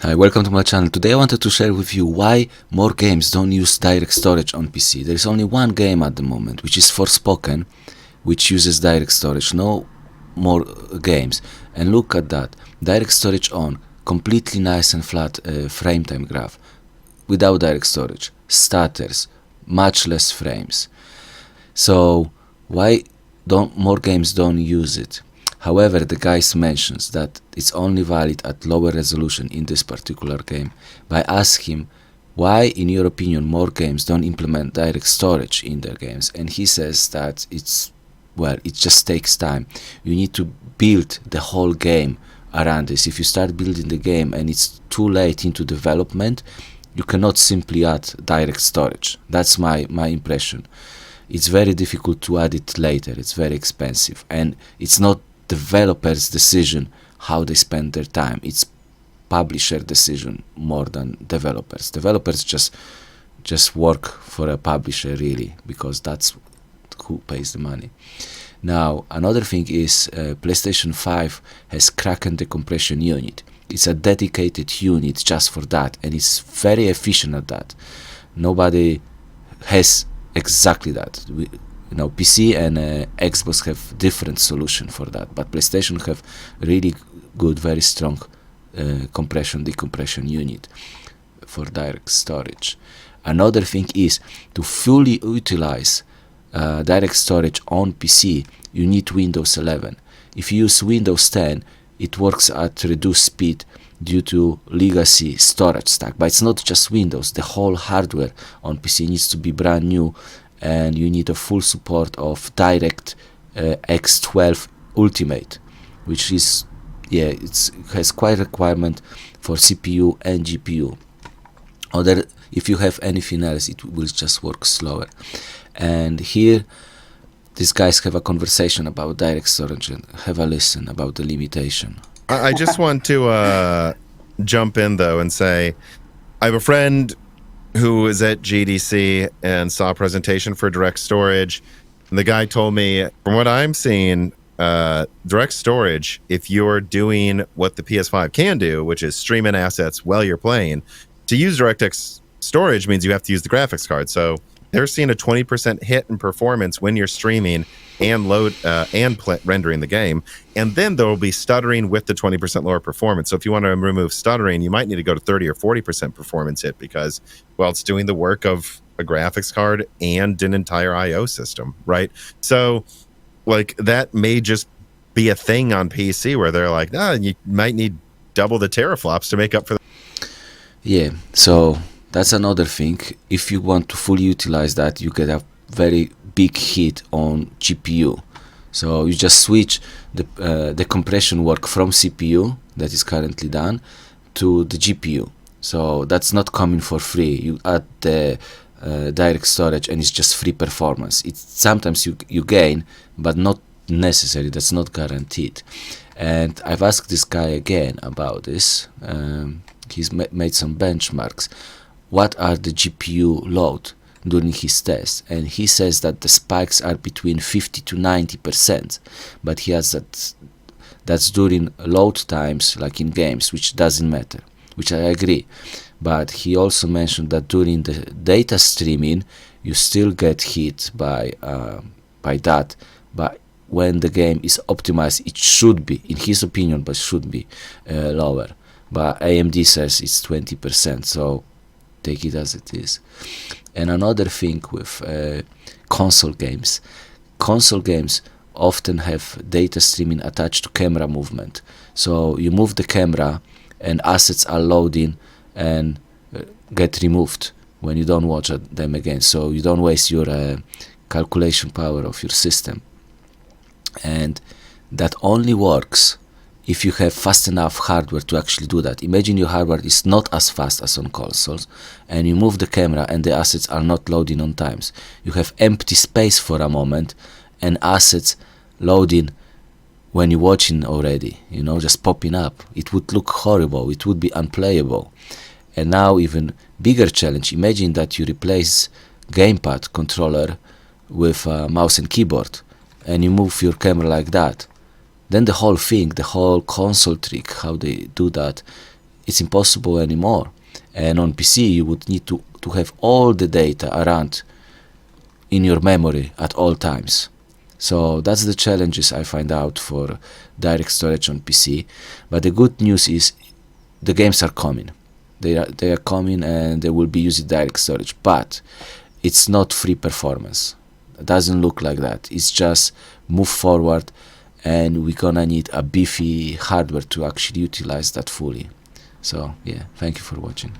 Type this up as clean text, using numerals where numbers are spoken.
Hi, welcome to my channel. Today I wanted to share with you why more games don't use direct storage on PC. There is only one game at the moment, which is Forspoken, which uses direct storage. No more games. And look at that. Direct storage on. Completely nice and flat frame time graph. Without direct storage. Stutters. Much less frames. So why don't more games don't use it? However, the guys mentions that it's only valid at lower resolution in this particular game. I ask him why, in your opinion, more games don't implement direct storage in their games, and he says that it just takes time. You need to build the whole game around this. If you start building the game and it's too late into development, you cannot simply add direct storage. That's my impression. It's very difficult to add it later. It's very expensive, and it's not developers' decision how they spend their time. It's publisher decision more than developers. Developers just work for a publisher, really, because that's who pays the money. Now, another thing is PlayStation 5 has Kraken decompression unit. It's a dedicated unit just for that, and it's very efficient at that. Nobody has exactly that. PC and Xbox have different solution for that, but PlayStation have really good, very strong decompression unit for direct storage. Another thing is to fully utilize direct storage on PC, you need Windows 11. If you use Windows 10, it works at reduced speed due to legacy storage stack. But it's not just Windows, the whole hardware on PC needs to be brand new, and you need a full support of Direct X12 Ultimate, which is, it has quite requirement for CPU and GPU. If you have anything else, it will just work slower. And here these guys have a conversation about direct storage, and have a listen about the limitation. I just want to jump in though and say I have a friend who was at GDC and saw a presentation for direct storage, and the guy told me, from what I'm seeing, direct storage, if you're doing what the PS5 can do, which is streaming assets while you're playing, to use DirectX storage means you have to use the graphics card. So they're seeing a 20% hit in performance when you're streaming and rendering the game, and then there will be stuttering with the 20% lower performance. So if you want to remove stuttering, you might need to go to 30 or 40% performance hit, because, well, it's doing the work of a graphics card and an entire IO system, right? So like that may just be a thing on PC where they're like, you might need double the teraflops to make up for that. Yeah, so that's another thing. If you want to fully utilize that, you get a very big hit on GPU. So you just switch the compression work from CPU that is currently done to the GPU. So that's not coming for free. You add the direct storage and it's just free performance. It's sometimes you gain, but not necessary. That's not guaranteed. And I've asked this guy again about this. He's made some benchmarks. What are the GPU load during his test? And he says that the spikes are between 50 to 90%, but he has that's during load times, like in games, which doesn't matter, which I agree. But he also mentioned that during the data streaming, you still get hit by that. But when the game is optimized, it should be, in his opinion, but should be lower. But AMD says it's 20%, so take it as it is. And another thing with console games often have data streaming attached to camera movement. So you move the camera and assets are loading and get removed when you don't watch them again. So you don't waste your calculation power of your system. And that only works if you have fast enough hardware to actually do that. Imagine your hardware is not as fast as on consoles, and you move the camera and the assets are not loading on times. You have empty space for a moment and assets loading when you're watching already, just popping up. It would look horrible. It would be unplayable. And now even bigger challenge. Imagine that you replace gamepad controller with a mouse and keyboard, and you move your camera like that. Then the whole thing, the whole console trick, how they do that, it's impossible anymore. And on PC you would need to have all the data around in your memory at all times. So that's the challenges I find out for direct storage on PC. But the good news is the games are coming. They are coming, and they will be using direct storage. But it's not free performance. It doesn't look like that. It's just move forward, and we're gonna need a beefy hardware to actually utilize that fully. So yeah, thank you for watching.